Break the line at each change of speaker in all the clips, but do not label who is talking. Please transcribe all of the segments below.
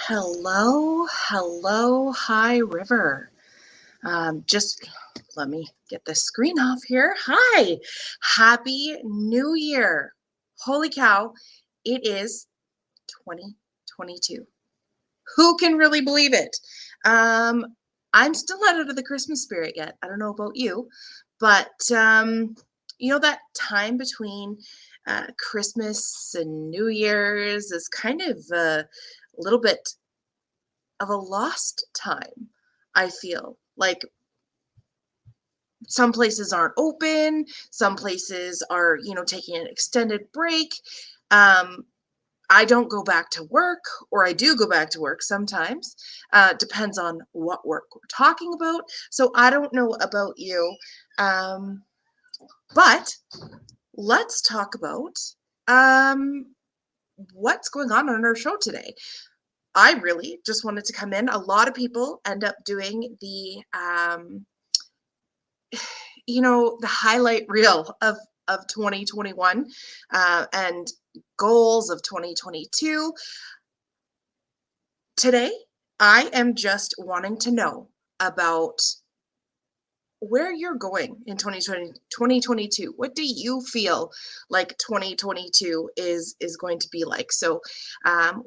Hello, High River. Just let me get this screen off here. Hi, Happy New Year. Holy cow, it is 2022. Who can really believe it? I'm still not out of the Christmas spirit yet. I don't know about you, but that time between Christmas and New Year's is kind of a little bit of a lost time. I feel like some places aren't open, some places are, taking an extended break. Um, I don't go back to work, or I do go back to work sometimes. Depends on what work we're talking about. So I don't know about you, um, but let's talk about um, what's going on our show today. I really just wanted to come in. A lot of people end up doing the highlight reel of 2021 and goals of 2022. Today, I am just wanting to know about where you're going in 2022. What do you feel like 2022 is going to be like? So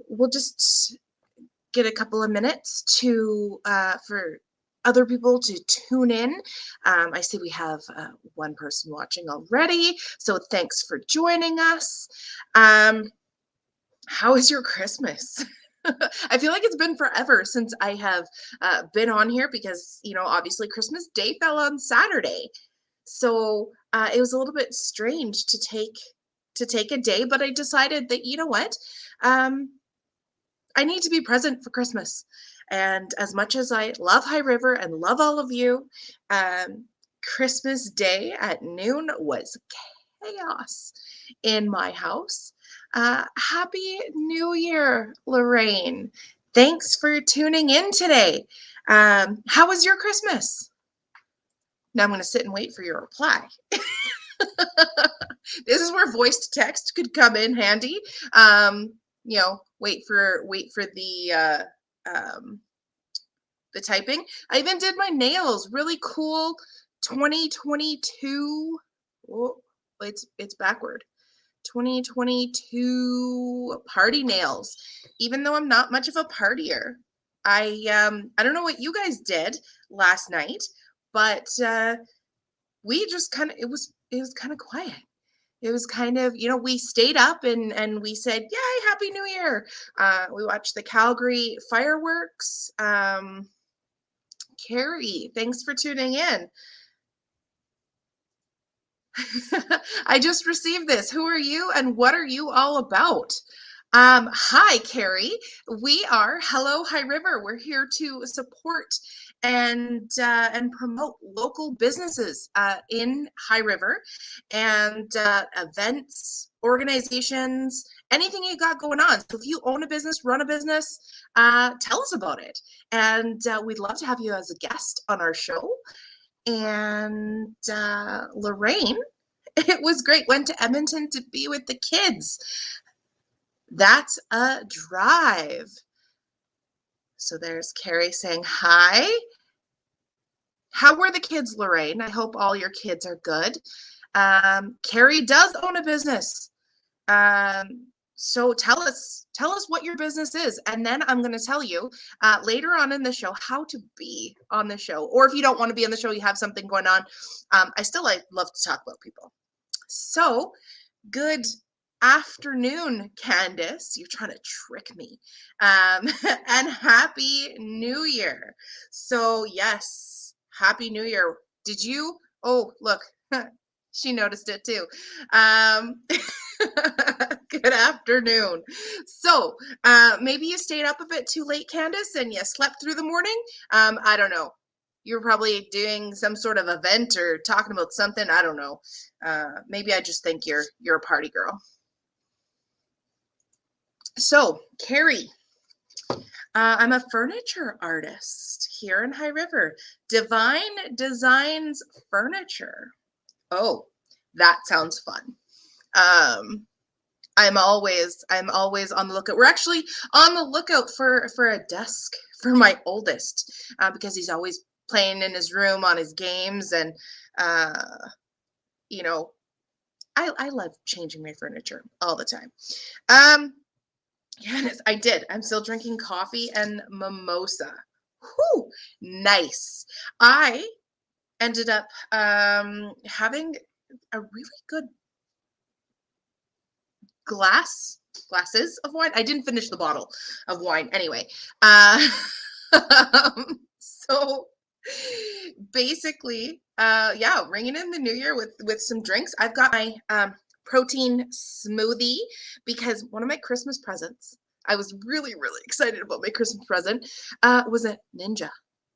we'll just get a couple of minutes to for other people to tune in. I see we have one person watching already, so thanks for joining us. How is your Christmas? I feel like it's been forever since I have been on here because, obviously Christmas Day fell on Saturday. So it was a little bit strange to take a day, but I decided that, you know what? I need to be present for Christmas. And as much as I love High River and love all of you, Christmas Day at noon was chaos in my house. Happy New Year, Lorraine. Thanks for tuning in today. How was your Christmas? Now I'm going to sit and wait for your reply. This is where voice to text could come in handy. Wait for the typing. I even did my nails. Really cool 2022. Oh, it's backward. 2022 party nails. Even though I'm not much of a partier. I don't know what you guys did last night, but we just kind of it was kind of quiet. It was kind of, we stayed up and we said, yay, Happy New Year. We watched the Calgary fireworks. Carrie, thanks for tuning in. I just received this. Who are you and what are you all about? Hi, Carrie. We are Hello High River. We're here to support and promote local businesses in High River and events, organizations, anything you got going on. So if you own a business, run a business, tell us about it. And we'd love to have you as a guest on our show. And Lorraine, it was great. Went to Edmonton to be with the kids. That's a drive. So there's Carrie saying hi. How were the kids, Lorraine? I hope all your kids are good. Carrie does own a business. So tell us what your business is, and then I'm going to tell you later on in the show how to be on the show. Or if you don't want to be on the show, you have something going on. I still love to talk about people. So good afternoon, Candace. You're trying to trick me. And Happy New Year. So yes, Happy New Year. Did you? Oh, look, she noticed it too. Good afternoon. So maybe you stayed up a bit too late, Candace, and you slept through the morning. I don't know. You're probably doing some sort of event or talking about something. I don't know. Maybe I just think you're a party girl. So, Carrie, I'm a furniture artist here in High River. Divine Designs Furniture. Oh, that sounds fun. I'm always on the lookout. We're actually on the lookout for a desk for my oldest because he's always playing in his room on his games, and uh, you know, I love changing my furniture all the time. Yes, I did. I'm still drinking coffee and mimosa. Whew, nice. I ended up having a really good glasses of wine. I didn't finish the bottle of wine anyway. So basically, yeah, ringing in the new year with some drinks. I've got my protein smoothie because one of my Christmas presents, I was really, really excited about my Christmas present, was a Ninja.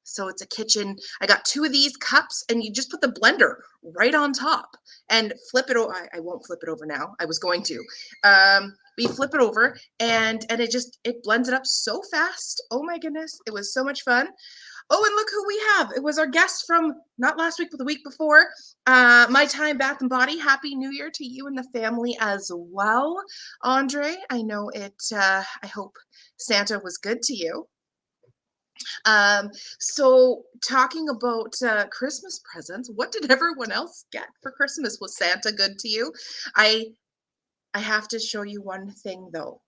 So it's a kitchen. I got 2 of these cups, and you just put the blender right on top and flip it over. I won't flip it over now. I was going to. But you flip it over, and it blends it up so fast. Oh my goodness, it was so much fun. Oh, and look who we have. It was our guest from not last week, but the week before. My Time Bath and Body. Happy New Year to you and the family as well, Andre. I know it. I hope Santa was good to you. So talking about Christmas presents, what did everyone else get for Christmas? Was Santa good to you? I have to show you one thing though.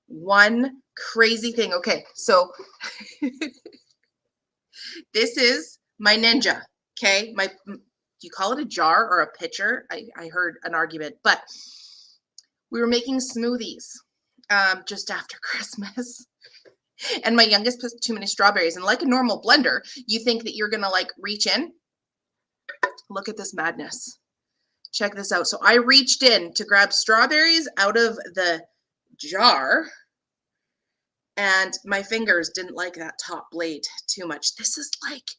One crazy thing. Okay, so this is my Ninja. Okay, do you call it a jar or a pitcher? I heard an argument, but we were making smoothies just after Christmas. And my youngest put too many strawberries. And like a normal blender, you think that you're going to like reach in. Look at this madness. Check this out. So I reached in to grab strawberries out of the jar, and my fingers didn't like that top blade too much. This is like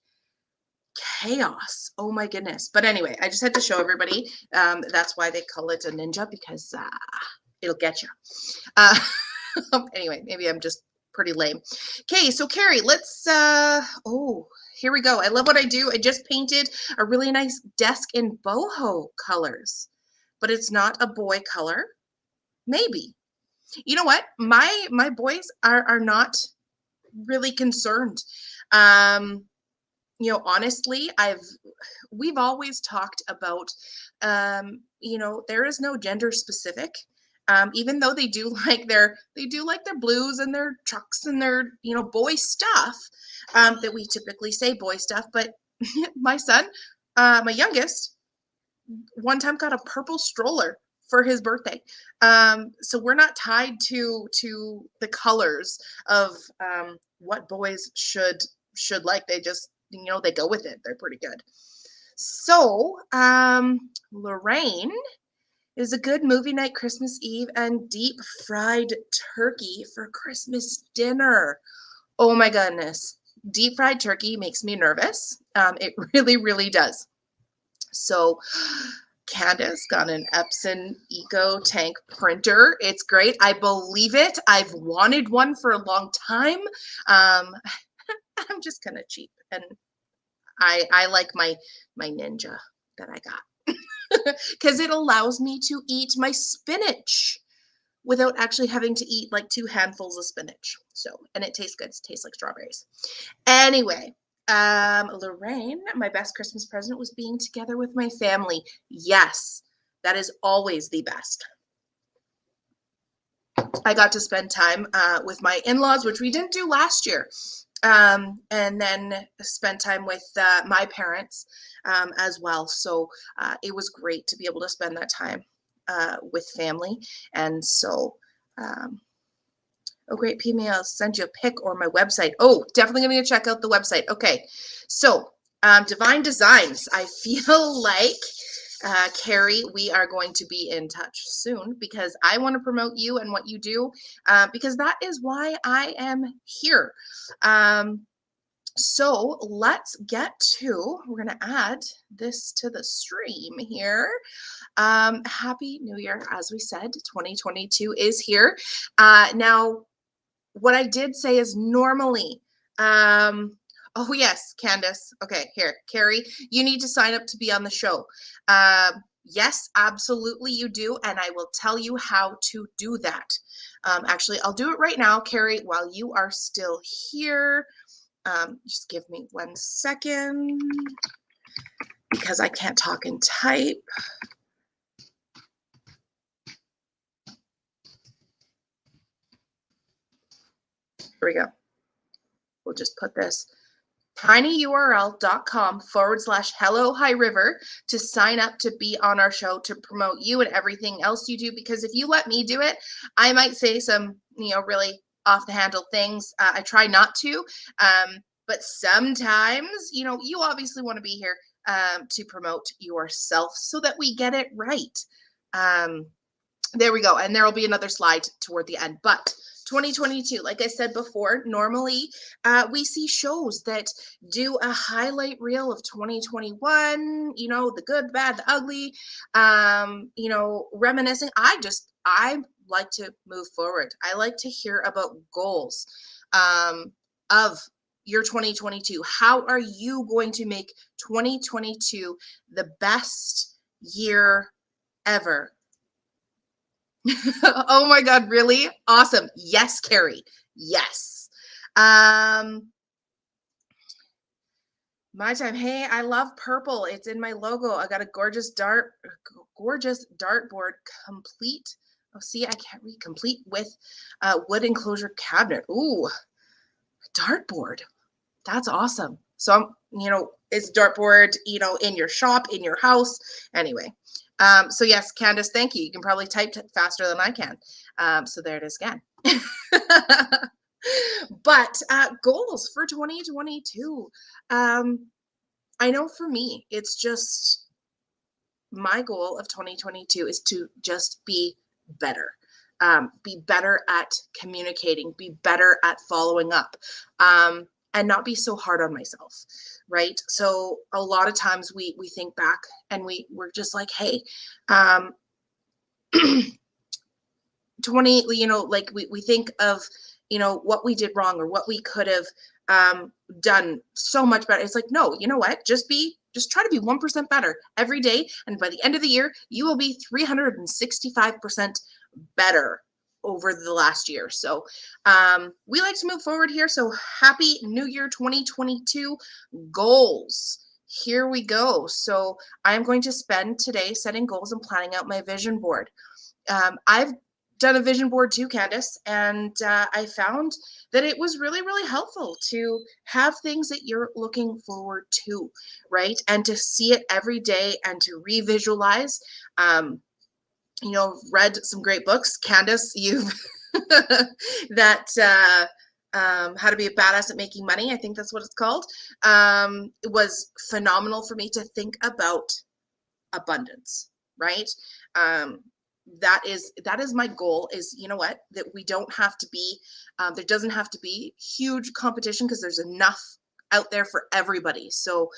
chaos. Oh my goodness. But anyway, I just had to show everybody. That's why they call it a Ninja, because it'll get you. Anyway, maybe I'm just pretty lame. Okay, so Carrie, let's oh, here we go. I love what I do. I just painted a really nice desk in boho colors, but it's not a boy color. Maybe. You know what? My boys are not really concerned. You know, honestly, we've always talked about you know, there is no gender specific. Even though they do like their blues and their trucks and their, you know, boy stuff, that we typically say boy stuff. But my son, my youngest, one time got a purple stroller for his birthday. So we're not tied to the colors of what boys should like. They just, you know, they go with it. They're pretty good. So Lorraine is a good movie night Christmas Eve and deep fried turkey for Christmas dinner. Oh my goodness. Deep fried turkey makes me nervous. It really, really does. So Candace got an Epson Eco Tank printer. It's great. I believe it. I've wanted one for a long time. I'm just kind of cheap, and I like my Ninja that I got because it allows me to eat my spinach without actually having to eat like 2 handfuls of spinach. So, and it tastes good. It tastes like strawberries. Anyway, Lorraine, my best Christmas present was being together with my family. Yes, that is always the best. I got to spend time with my in-laws, which we didn't do last year. And then spend time with my parents as well. So it was great to be able to spend that time with family. And so, oh, great, PMA, I'll send you a pic or my website. Oh, definitely going to check out the website. Okay, so Divine Designs. I feel like, Carrie, we are going to be in touch soon because I want to promote you and what you do because that is why I am here. So let's get to, we're going to add this to the stream here. Happy New Year. As we said, 2022 is here. Now, what I did say is normally, oh yes, Candace. Okay, here, Carrie, you need to sign up to be on the show. Yes, absolutely you do, and I will tell you how to do that. Actually, I'll do it right now, Carrie, while you are still here. Just give me 1 second because I can't talk and type. Here we go. We'll just put this tinyurl.com/hello high river to sign up to be on our show, to promote you and everything else you do. Because if you let me do it, I might say some, really off the handle things. I try not to, but sometimes, you obviously want to be here to promote yourself so that we get it right. There we go. And there will be another slide toward the end. But 2022, like I said before, normally we see shows that do a highlight reel of 2021, the good, the bad, the ugly, reminiscing. I like to move forward. I like to hear about goals of your 2022. How are you going to make 2022 the best year ever? Oh my God, really? Awesome. Yes, Carrie. Yes. My time. Hey, I love purple. It's in my logo. I got a gorgeous dartboard complete. Oh, see, I can't read. Complete with wood enclosure cabinet. Ooh, dartboard. That's awesome. So it's dartboard, in your shop, in your house. Anyway. So yes, Candace, thank you. You can probably type faster than I can. So there it is again. But goals for 2022. I know for me, it's just my goal of 2022 is to just be better. Be better at communicating, be better at following up, and not be so hard on myself, right? So a lot of times we think back and we're just like, hey, 20, like we think of, what we did wrong or what we could have done so much better. It's like, no, you know what? Just try to be 1% better every day. And by the end of the year, you will be 365% better over the last year. So we like to move forward here. So happy New Year 2022 goals. Here we go. So I'm going to spend today setting goals and planning out my vision board. I've done a vision board too, Candace, and I found that it was really, really helpful to have things that you're looking forward to, right? And to see it every day and to revisualize. Read some great books. Candace, you've that How to Be a Badass at Making Money, I think that's what it's called. It was phenomenal for me to think about abundance, right? That is my goal, is, that we don't have to be, there doesn't have to be huge competition because there's enough out there for everybody. So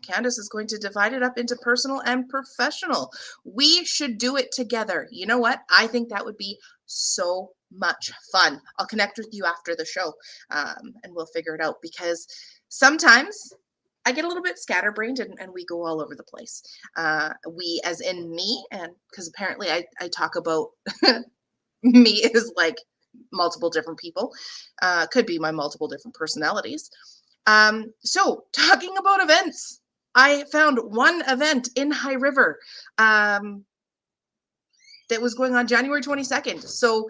Candace is going to divide it up into personal and professional. We should do it together. You know what? I think that would be so much fun. I'll connect with you after the show and we'll figure it out, because sometimes I get a little bit scatterbrained and we go all over the place. We as in me, and because apparently I talk about me as like multiple different people. Could be my multiple different personalities. So talking about events, I found one event in High River that was going on January 22nd. So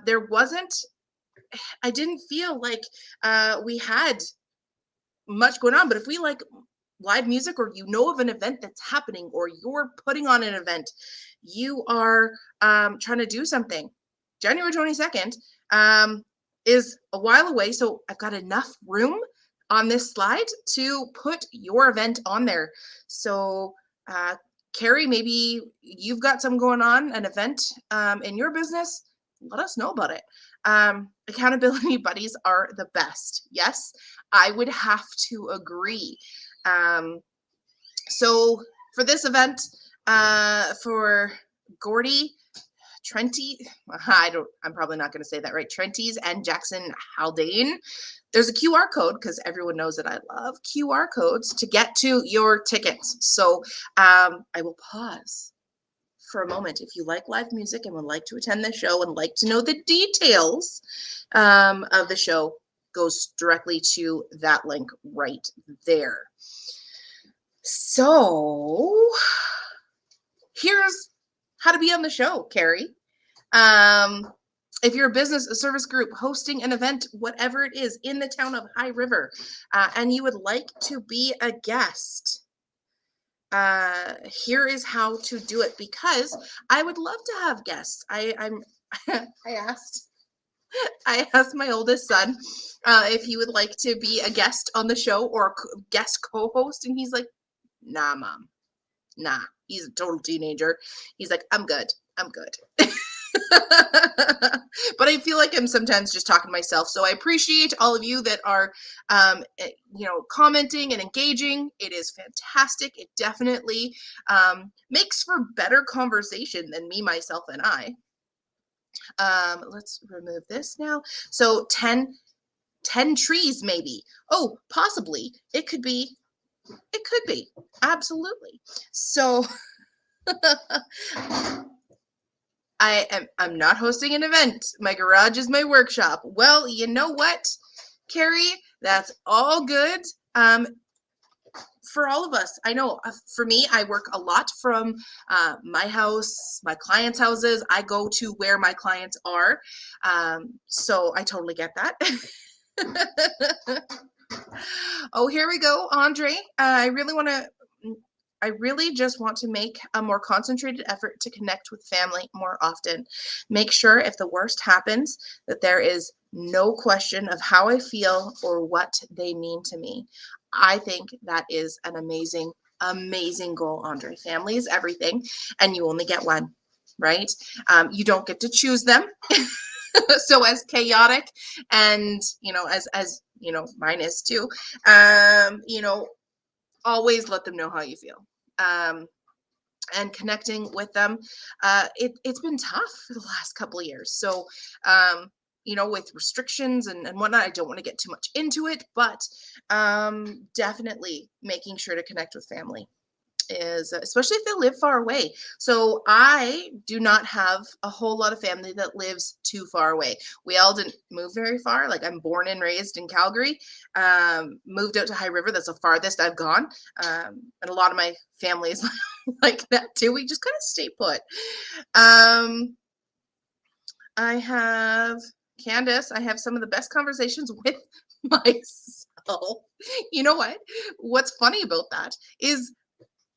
there wasn't, I didn't feel like we had much going on, but if we like live music, or of an event that's happening, or you're putting on an event, you are trying to do something, January 22nd is a while away. So I've got enough room on this slide to put your event on there. So Carrie, maybe you've got some going on, an event in your business, let us know about it. Accountability buddies are the best. Yes, I would have to agree. So for this event, for Gordy, I'm probably not going to say that right. Trentes and Jackson Haldane. There's a QR code because everyone knows that I love QR codes to get to your tickets. So I will pause for a moment. If you like live music and would like to attend the show and like to know the details of the show, goes directly to that link right there. So here's how to be on the show, Carrie. If you're a business, a service group hosting an event, whatever it is in the town of High River, and you would like to be a guest, here is how to do it, because I would love to have guests. I asked my oldest son if he would like to be a guest on the show or a guest co-host, and he's like, nah, Mom, nah. He's a total teenager. He's like, I'm good. But I feel like I'm sometimes just talking to myself. So I appreciate all of you that are, commenting and engaging. It is fantastic. It definitely makes for better conversation than me, myself, and I. Let's remove this now. So 10 trees, maybe. Oh, possibly. It could be. Absolutely. So I'm not hosting an event. My garage is my workshop. Well, you know what, Carrie? That's all good. For all of us, I know for me, I work a lot from my house, my clients' houses. I go to where my clients are. So I totally get that. Oh, here we go, Andre. I really just want to make a more concentrated effort to connect with family more often. Make sure if the worst happens that there is no question of how I feel or what they mean to me. I think that is an amazing, amazing goal, Andre. Family is everything, and you only get one, right? You don't get to choose them. So as chaotic and, as mine is too, always let them know how you feel. And connecting with them, it's been tough for the last couple of years. So, with restrictions and whatnot, I don't want to get too much into it, but definitely making sure to connect with family is, especially if they live far away. So I do not have a whole lot of family that lives too far away. We all didn't move very far. Like, I'm born and raised in Calgary, moved out to High River. That's the farthest I've gone. And a lot of my family is like that too. We just kind of stay put. I have Candace. I have some of the best conversations with myself. You know what? What's funny about that is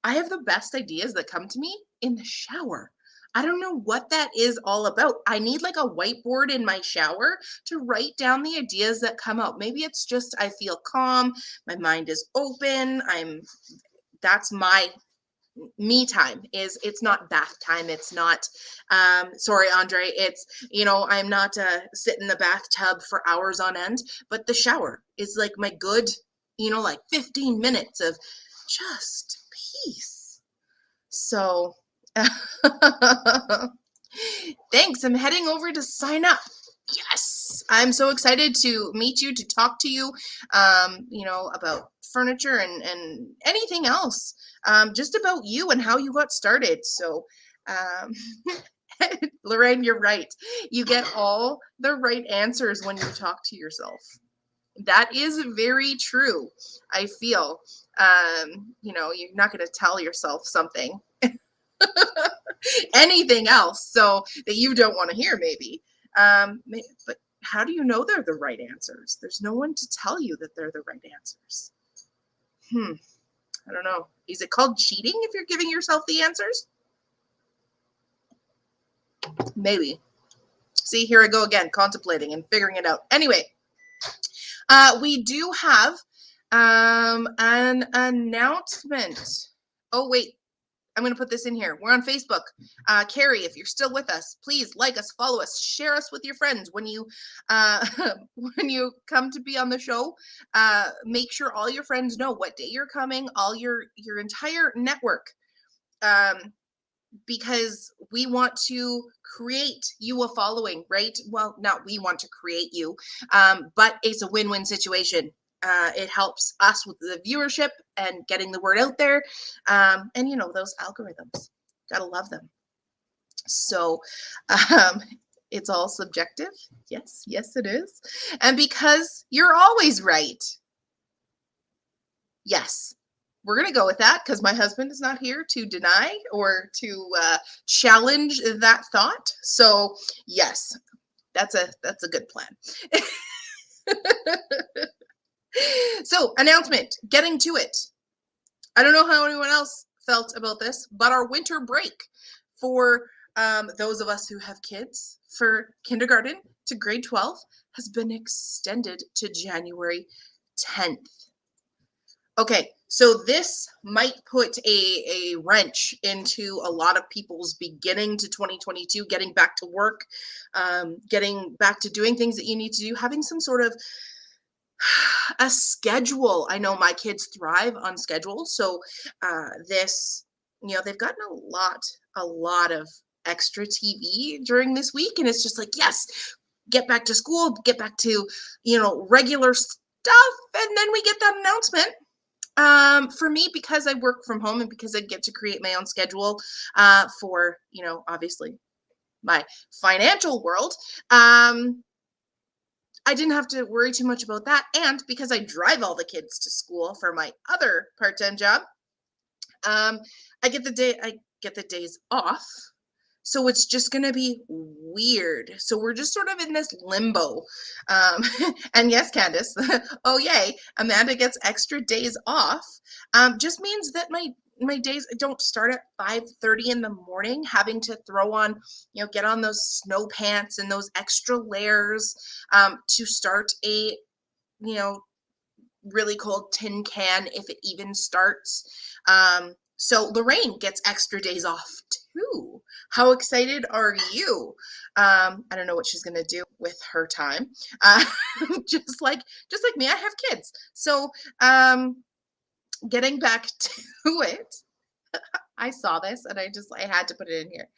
I have the best ideas that come to me in the shower. I don't know what that is all about. I need like a whiteboard in my shower to write down the ideas that come out. Maybe it's just I feel calm, my mind is open. That's my me time. It's not bath time. It's not sorry, Andre, it's, I'm not sit in the bathtub for hours on end, but the shower is like my good, like 15 minutes of just peace. So thanks. I'm heading over to sign up. Yes, I'm so excited to meet you, to talk to you, about furniture and anything else, just about you and how you got started. So, Lorraine, you're right. You get all the right answers when you talk to yourself. That is very true. I feel, you're not going to tell yourself something, anything else, so that you don't want to hear, maybe. But how do you know they're the right answers? There's no one to tell you that they're the right answers. I don't know. Is it called cheating if you're giving yourself the answers? Maybe. See, here I go again, contemplating and figuring it out. Anyway, we do have an announcement. Oh, wait. I'm going to put this in here. We're on Facebook. Carrie, if you're still with us, please like us, follow us, share us with your friends. When you when you come to be on the show, make sure all your friends know what day you're coming, all your entire network. because we want to create you a following, right? Well, not we want to create you, but it's a win-win situation. It helps us with the viewership and getting the word out there. And those algorithms, gotta love them. So um, it's all subjective. Yes, yes, it is. And because you're always right. Yes, we're going to go with that because my husband is not here to deny or to challenge that thought. So yes, that's a good plan. So announcement, getting to it. I don't know how anyone else felt about this, but our winter break for those of us who have kids for kindergarten to grade 12 has been extended to January 10th. Okay, so this might put a wrench into a lot of people's beginning to 2022, getting back to work, getting back to doing things that you need to do, having some sort of a schedule. I know my kids thrive on schedule, so they've gotten a lot of extra TV during this week, and it's just like, yes, get back to school, get back to regular stuff, and then we get that announcement. For me, because I work from home and because I get to create my own schedule for, obviously my financial world, I didn't have to worry too much about that. And because I drive all the kids to school for my other part-time job, I get the days off. So it's just going to be weird. So we're just sort of in this limbo. And yes, Candace, oh yay, Amanda gets extra days off. Just means that my days don't start at 5:30 in the morning, having to throw on, get on those snow pants and those extra layers to start a, really cold tin can if it even starts. So Lorraine gets extra days off too. How excited are you? I don't know what she's gonna do with her time. Just like me, I have kids. So getting back to it, I saw this and I had to put it in here.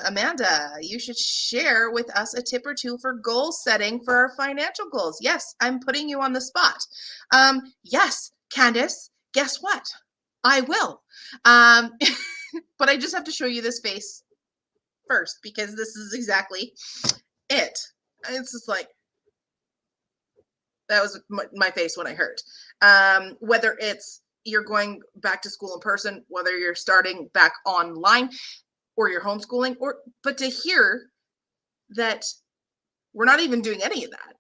Amanda, you should share with us a tip or two for goal setting for our financial goals. Yes, I'm putting you on the spot. Yes, Candace, guess what? I will. But I just have to show you this face first because this is exactly it. It's just like, that was my face when I heard. Whether it's you're going back to school in person, whether you're starting back online or you're homeschooling, but to hear that we're not even doing any of that.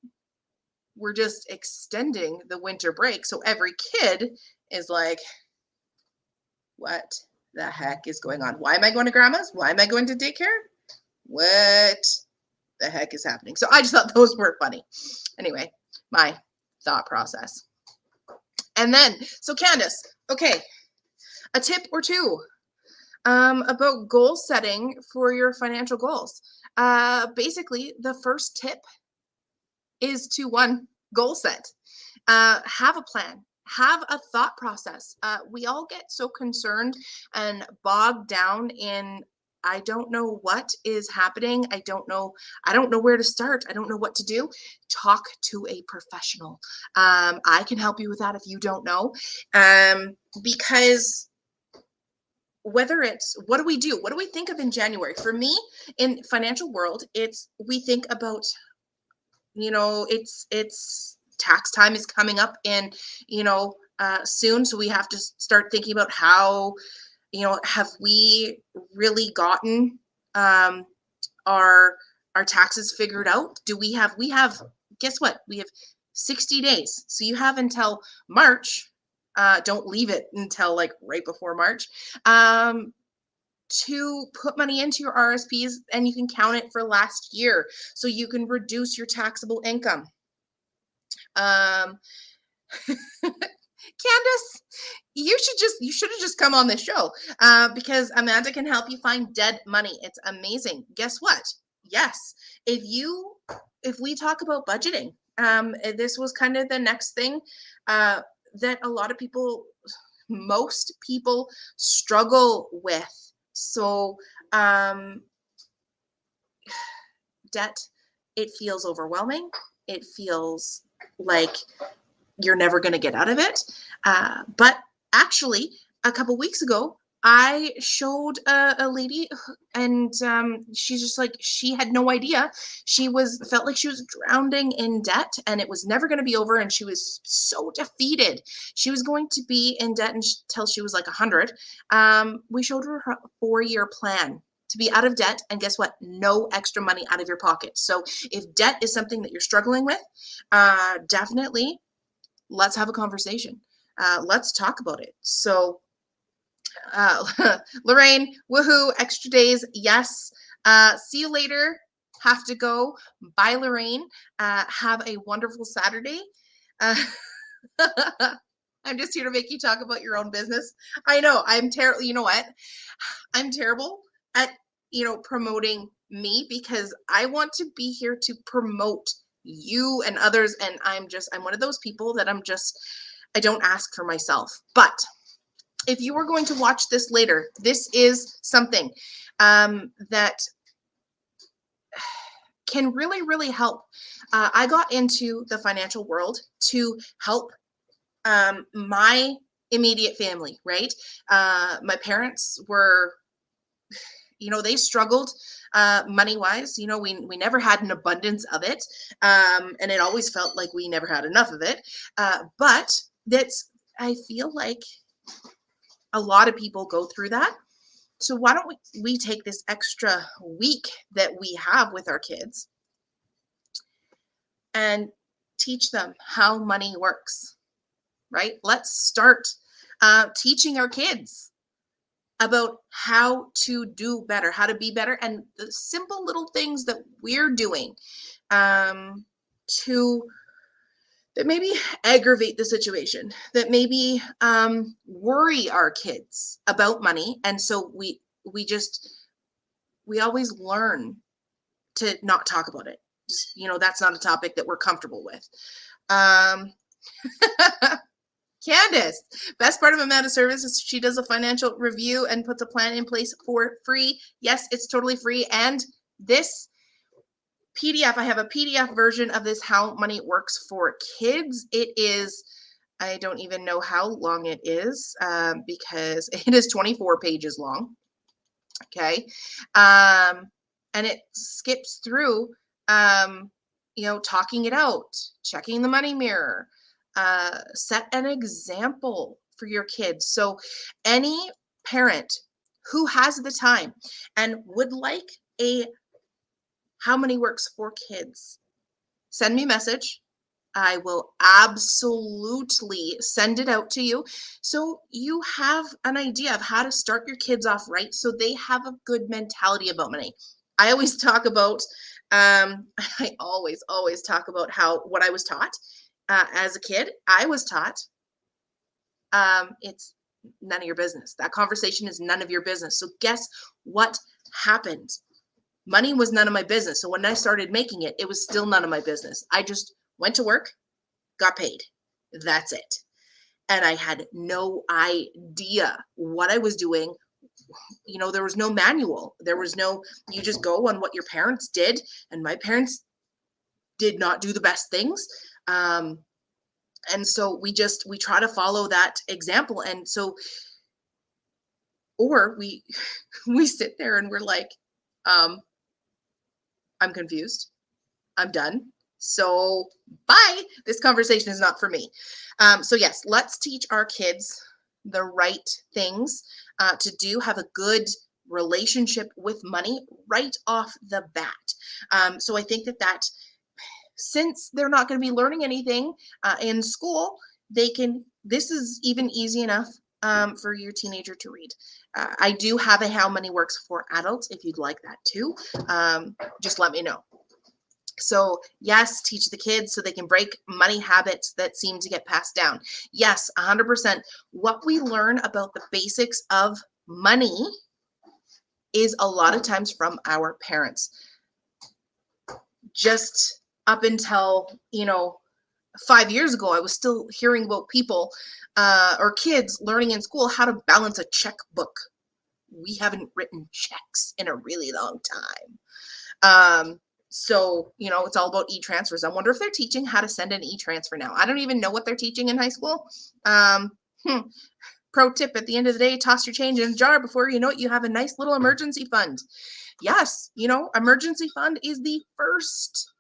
We're just extending the winter break. So every kid is like, what the heck is going on? Why am I going to grandma's? Why am I going to daycare? What the heck is happening? So I just thought those were funny. Anyway, my thought process. And then, so Candace, okay, a tip or two about goal setting for your financial goals. Basically, the first tip is to goal set. Have a plan. Have a thought process. We all get so concerned and bogged down in, I don't know what is happening. I don't know where to start. I don't know what to do. Talk to a professional. I can help you with that if you don't know. Because whether it's, what do we do? What do we think of in January? For me, in financial world, we think about, it's tax time is coming up in, soon. So we have to start thinking about how, have we really gotten our taxes figured out? We have, guess what? We have 60 days. So you have until March. Don't leave it until like right before March to put money into your RSPs, and you can count it for last year so you can reduce your taxable income. Candace, you should have just come on this show because Amanda can help you find dead money. It's amazing. Guess what? Yes, if we talk about budgeting, this was kind of the next thing that most people struggle with. So debt, it feels overwhelming. It feels like you're never going to get out of it. But actually, a couple weeks ago, I showed a lady, and she's just like, she had no idea. She felt like she was drowning in debt, and it was never going to be over. And she was so defeated. She was going to be in debt until she was like 100. We showed her a 4-year plan to be out of debt, and guess what? No extra money out of your pocket. So if debt is something that you're struggling with, definitely let's have a conversation. Let's talk about it. So, Lorraine, woohoo, extra days. Yes. See you later. Have to go. Bye, Lorraine. Have a wonderful Saturday. I'm just here to make you talk about your own business. I know I'm terrible. You know what? I'm terrible at, promoting me, because I want to be here to promote you and others. And I'm one of those people that I don't ask for myself. But if you are going to watch this later, this is something that can really, really help. I got into the financial world to help my immediate family, right? My parents were, they struggled money wise. We never had an abundance of it. And it always felt like we never had enough of it. But I feel like a lot of people go through that. So why don't we take this extra week that we have with our kids and teach them how money works, right? Let's start teaching our kids about how to do better, how to be better, and the simple little things that we're doing to that maybe aggravate the situation, that maybe worry our kids about money. And so we always learn to not talk about it. Just, that's not a topic that we're comfortable with. Candace, best part of Amanda Service is she does a financial review and puts a plan in place for free. Yes, it's totally free. And this PDF, I have a PDF version of this How Money Works for Kids. It is, I don't even know how long it is because it is 24 pages long. Okay. And it skips through, talking it out, checking the money mirror, set an example for your kids. So any parent who has the time and would like a How Money Works for Kids, send me a message. I will absolutely send it out to you so you have an idea of how to start your kids off right, so they have a good mentality about money. I always talk about, I always talk about what I was taught as a kid. I was taught it's none of your business. That conversation is none of your business. So guess what happened? Money was none of my business. So when I started making it, it was still none of my business. I just went to work, got paid. That's it. And I had no idea what I was doing. There was no manual. There was no, you just go on what your parents did. And my parents did not do the best things. And so we try to follow that example. And so, or we sit there and we're like, I'm confused. I'm done. So bye. This conversation is not for me. So yes, let's teach our kids the right things to do, have a good relationship with money right off the bat. So I think that since they're not going to be learning anything in school, this is even easy enough for your teenager to read. I do have a How Money Works for Adults if you'd like that too. Just let me know. So yes, teach the kids so they can break money habits that seem to get passed down. Yes, 100%. What we learn about the basics of money is a lot of times from our parents. Just up until, 5 years ago, I was still hearing about people or kids learning in school how to balance a checkbook. we haven't written checks in a really long time. So, you know, it's all about e-transfers. I wonder if they're teaching how to send an e-transfer now. I don't even know what they're teaching in high school. Pro tip, at the end of the day, toss your change in a jar. Before you know it, you have a nice little emergency fund. Yes, you know, emergency fund is the first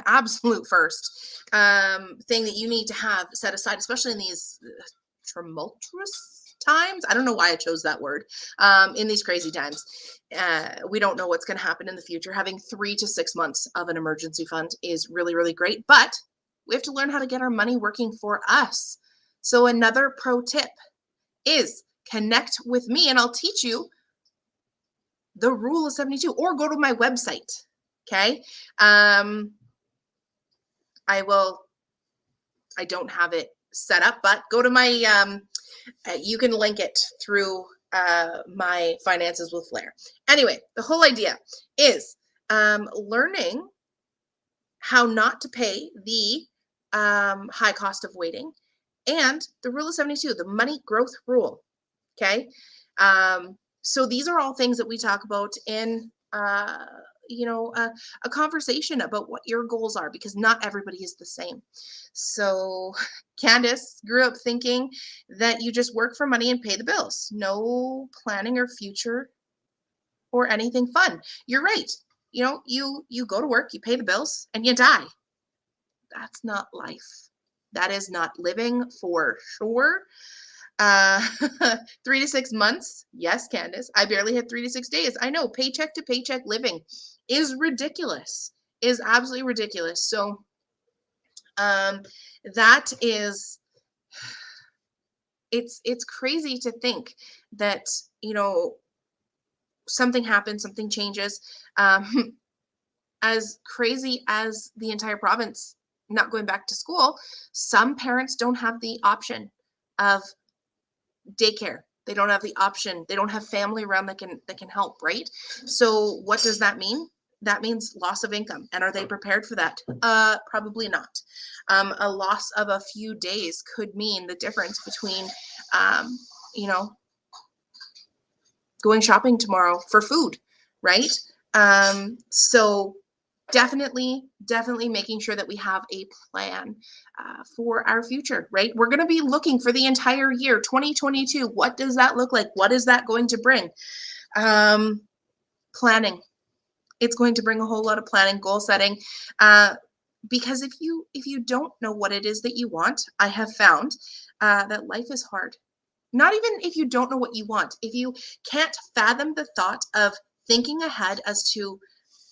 absolute first thing that you need to have set aside, especially in these tumultuous times. I don't know why I chose that word. In these crazy times, we don't know what's going to happen in the future. Having 3 to 6 months of an emergency fund is really, really great, but we have to learn how to get our money working for us. So another pro tip is connect with me and I'll teach you the rule of 72, or go to my website. Okay. I don't have it set up, but go to my, you can link it through my Finances with Flair. Anyway, the whole idea is learning how not to pay the high cost of waiting, and the rule of 72, the money growth rule. Okay. So these are all things that we talk about in, you know, a conversation about what your goals are, because not everybody is the same. So Candace grew up thinking that you just work for money and pay the bills. No planning or future or anything fun. You're right. You know, you go to work, you pay the bills, and you die. That's not life. That is not living for sure. 3 to 6 months. Yes, Candace. I barely had 3 to 6 days. I know, paycheck to paycheck living is ridiculous, is absolutely ridiculous. So that is, it's crazy to think that, you know, something happens, something changes. As crazy as the entire province not going back to school, some parents don't have the option of daycare. They don't have the option. They don't have family around that can help, right? So what does that mean? That means loss of income. And are they prepared for that? Probably not. A loss of a few days could mean the difference between, you know, going shopping tomorrow for food, right? So definitely making sure that we have a plan for our future, right? We're going to be looking for the entire year 2022. What does that look like? What is that going to bring? Planning. It's going to bring a whole lot of planning, goal setting, because if you don't know what it is that you want, I have found that life is hard. Not even if you don't know what you want. If you can't fathom the thought of thinking ahead as to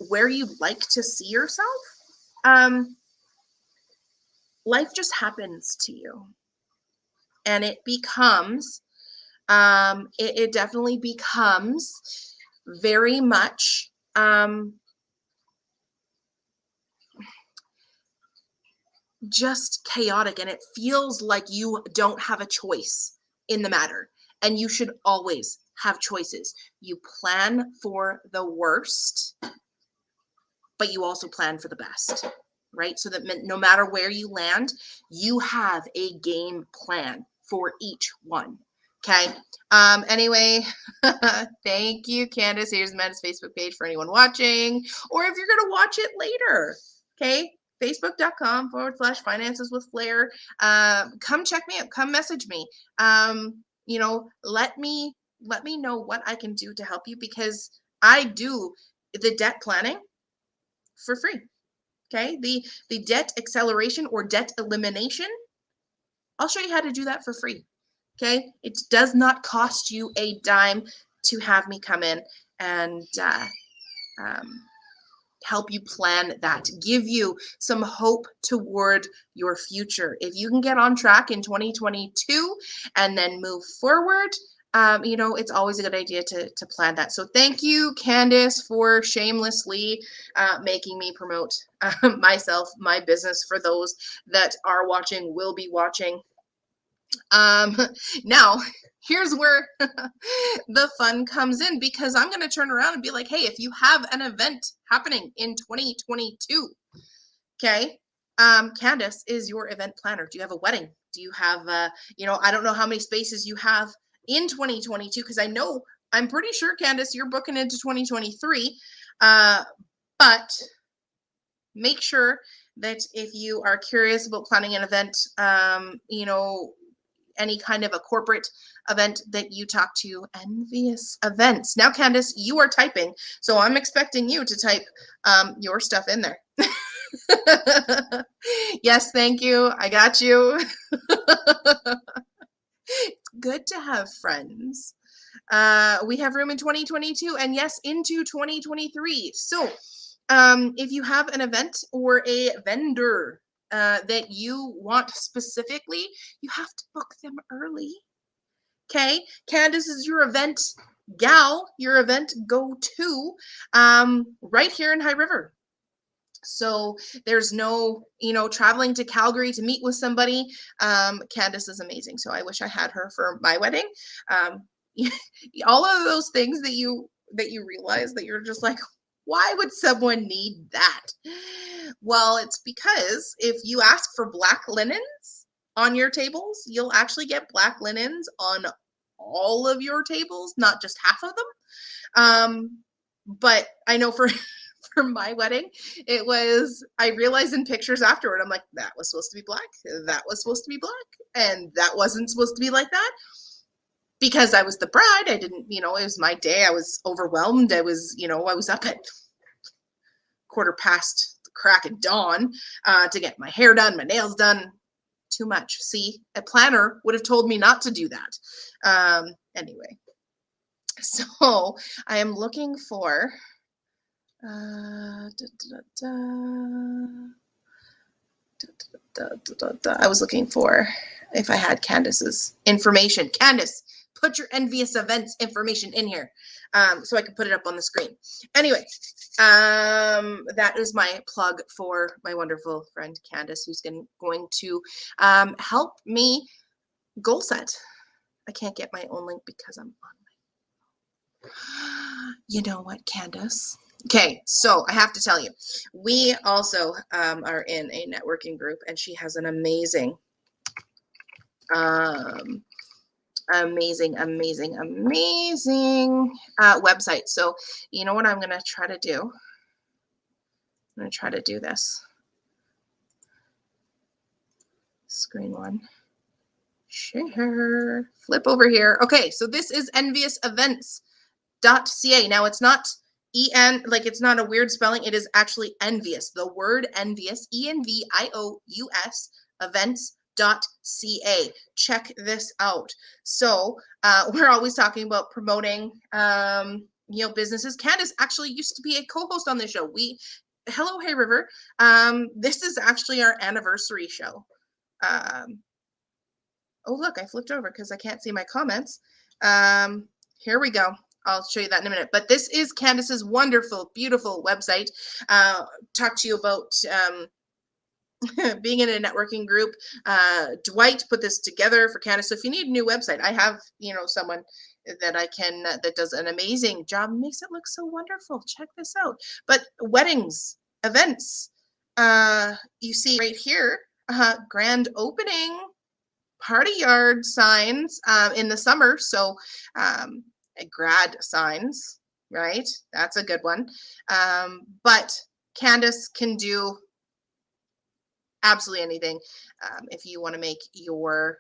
where you'd like to see yourself, life just happens to you. And it becomes, it definitely becomes very much just chaotic, and it feels like you don't have a choice in the matter. And you should always have choices. You plan for the worst, but you also plan for the best, right? So that no matter where you land, you have a game plan for each one. Okay. Anyway, thank you, Candace. Here's Amanda's Facebook page for anyone watching, or if you're going to watch it later. Okay. Facebook.com/finances with Flair. Come check me out. Come message me. You know, let me know what I can do to help you, because I do the debt planning for free. Okay. The debt acceleration or debt elimination, I'll show you how to do that for free. Okay. It does not cost you a dime to have me come in and help you plan that, give you some hope toward your future. If you can get on track in 2022 and then move forward, you know, it's always a good idea to plan that. So thank you, Candace, for shamelessly making me promote myself, my business, for those that are watching, will be watching. Now, here's where the fun comes in, because I'm going to turn around and be like, hey, if you have an event happening in 2022, okay, Candace is your event planner. Do you have a wedding? Do you have, I don't know how many spaces you have in 2022, because I'm pretty sure, Candace, you're booking into 2023. But make sure that if you are curious about planning an event, any kind of a corporate event, that you talk to Envious Events. Now, Candace, you are typing, so I'm expecting you to type your stuff in there. Yes, thank you. I got you. Good to have friends. We have room in 2022, and yes, into 2023. So if you have an event or a vendor that you want specifically, you have to book them early. Okay, Candace is your event gal, your event go-to, right here in High River. So there's no, traveling to Calgary to meet with somebody. Candace is amazing. So I wish I had her for my wedding. All of those things that you realize that you're just like, why would someone need that? Well, it's because if you ask for black linens on your tables, you'll actually get black linens on all of your tables, not just half of them. But I know for my wedding, I realized in pictures afterward, I'm like, that was supposed to be black, that was supposed to be black, and that wasn't supposed to be like that. Because I was the bride, I didn't, it was my day. I was overwhelmed. I was up at 1:15 the crack of dawn to get my hair done, my nails done. Too much. See, a planner would have told me not to do that. Anyway, so I am looking for I was looking for if I had Candace's information. Candace, put your Envious Events information in here so I can put it up on the screen. Anyway, that is my plug for my wonderful friend Candace, who's going to help me goal set. I can't get my own link because I'm on my... You know what, Candace? Okay, so I have to tell you, we also are in a networking group, and she has an amazing website. So you know what I'm going to try to do? I'm going to try to do this. Screen one. Share. Flip over here. Okay, so this is enviousevents.ca. Now, it's not like it's not a weird spelling. It is actually Envious. The word Envious, ENVIOUS, events.ca. Check this out. So we're always talking about promoting businesses. Candace actually used to be a co-host on this show. Hello, High River. This is actually our anniversary show. Oh, look, I flipped over because I can't see my comments. Here we go. I'll show you that in a minute. But this is Candace's wonderful, beautiful website. Talk to you about being in a networking group. Dwight put this together for Candace. So if you need a new website, I have, someone that that does an amazing job, makes it look so wonderful. Check this out. But weddings, events, you see right here, grand opening, party yard signs in the summer. So grad signs, right? That's a good one. But Candace can do absolutely anything. If you want to make your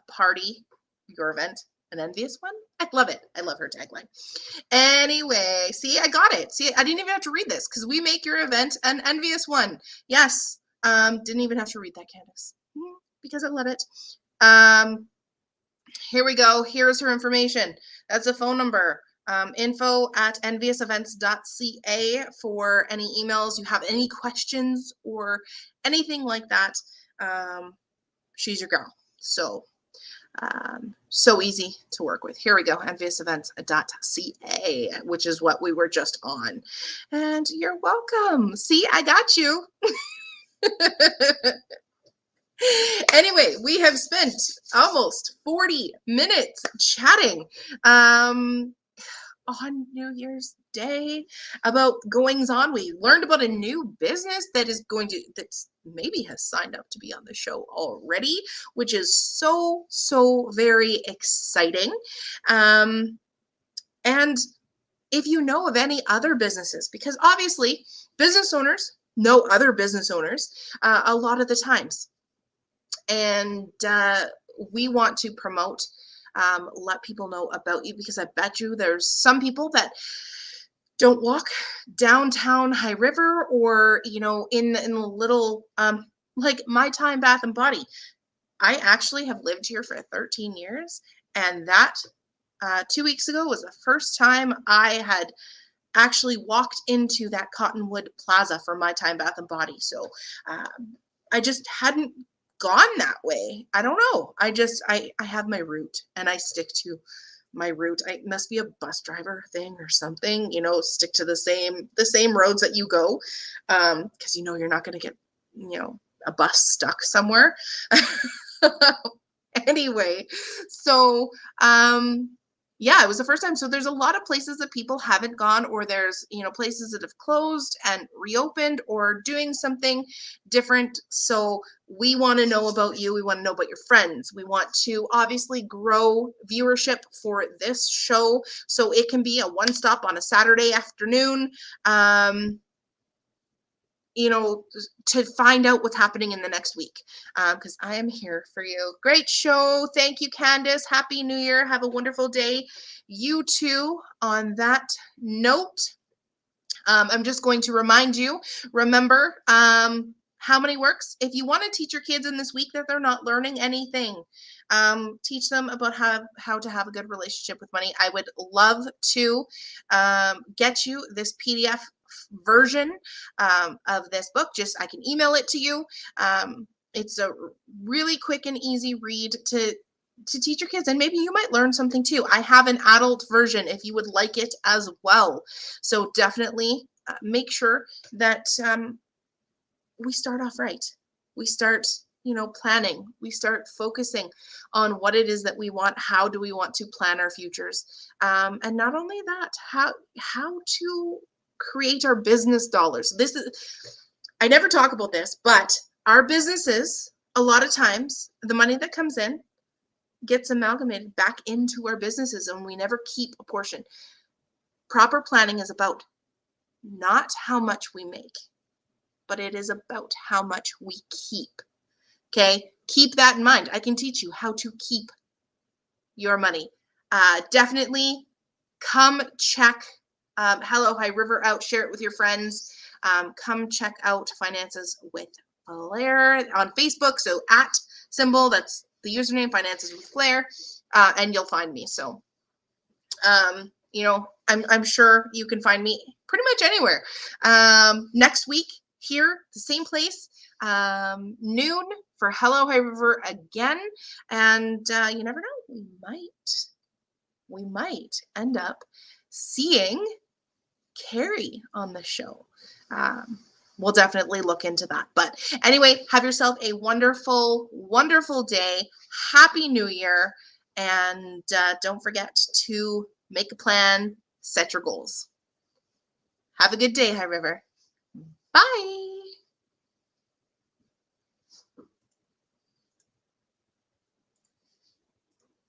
party, your event, an envious one, I love it. I love her tagline. Anyway, see, I got it. See, I didn't even have to read this because we make your event an envious one. Yes, didn't even have to read that, Candace, because I love it. Here we go. Here's her information. That's a phone number. info@enviousevents.ca for any emails. You have any questions or anything like that. She's your girl. So easy to work with. Here we go. enviousevents.ca, which is what we were just on. And you're welcome. See, I got you. Anyway, we have spent almost 40 minutes chatting on New Year's today about goings on. We learned about a new business that's maybe has signed up to be on the show already, which is so very exciting. And if you know of any other businesses, because obviously business owners know other business owners a lot of the times. And we want to promote, let people know about you, because I bet you there's some people that don't walk downtown High River, or in a little like my time Bath and Body. I actually have lived here for 13 years, and that 2 weeks ago was the first time I had actually walked into that Cottonwood Plaza for my time Bath and Body. So I just hadn't gone that way. I don't know. I have my route, and I stick to my route. I must be a bus driver thing or something, stick to the same roads that you go. Because you're not going to get, a bus stuck somewhere. Anyway, so yeah, it was the first time. So there's a lot of places that people haven't gone, or there's, places that have closed and reopened or doing something different. So we want to know about you. We want to know about your friends. We want to obviously grow viewership for this show, so it can be a one-stop on a Saturday afternoon. To find out what's happening in the next week, because I am here for you. Great show. Thank you, Candace. Happy New Year. Have a wonderful day. You too. On that note, I'm just going to remind you, remember, How Money Works. If you want to teach your kids in this week that they're not learning anything, teach them about how to have a good relationship with money. I would love to get you this PDF version of this book. I can email it to you. It's a really quick and easy read to teach your kids, and maybe you might learn something too. I have an adult version if you would like it as well. So definitely make sure that we start off right. We start planning. We start focusing on what it is that we want. How do we want to plan our futures? And not only that, how to create our business dollars. I never talk about this, but our businesses, a lot of times, the money that comes in gets amalgamated back into our businesses, and we never keep a portion. Proper planning is about not how much we make, but it is about how much we keep. Okay? Keep that in mind. I can teach you how to keep your money. Definitely come check Hello High River out. Share it with your friends. Come check out Finances with Flair on Facebook. So @ that's the username, Finances with Flair, and you'll find me. So, I'm sure you can find me pretty much anywhere. Next week here, the same place, noon for Hello High River again. And you never know, we might end up seeing Carrie on the show. We'll definitely look into that. But anyway, have yourself a wonderful, wonderful day. Happy New Year. And don't forget to make a plan, set your goals. Have a good day, High River. Bye.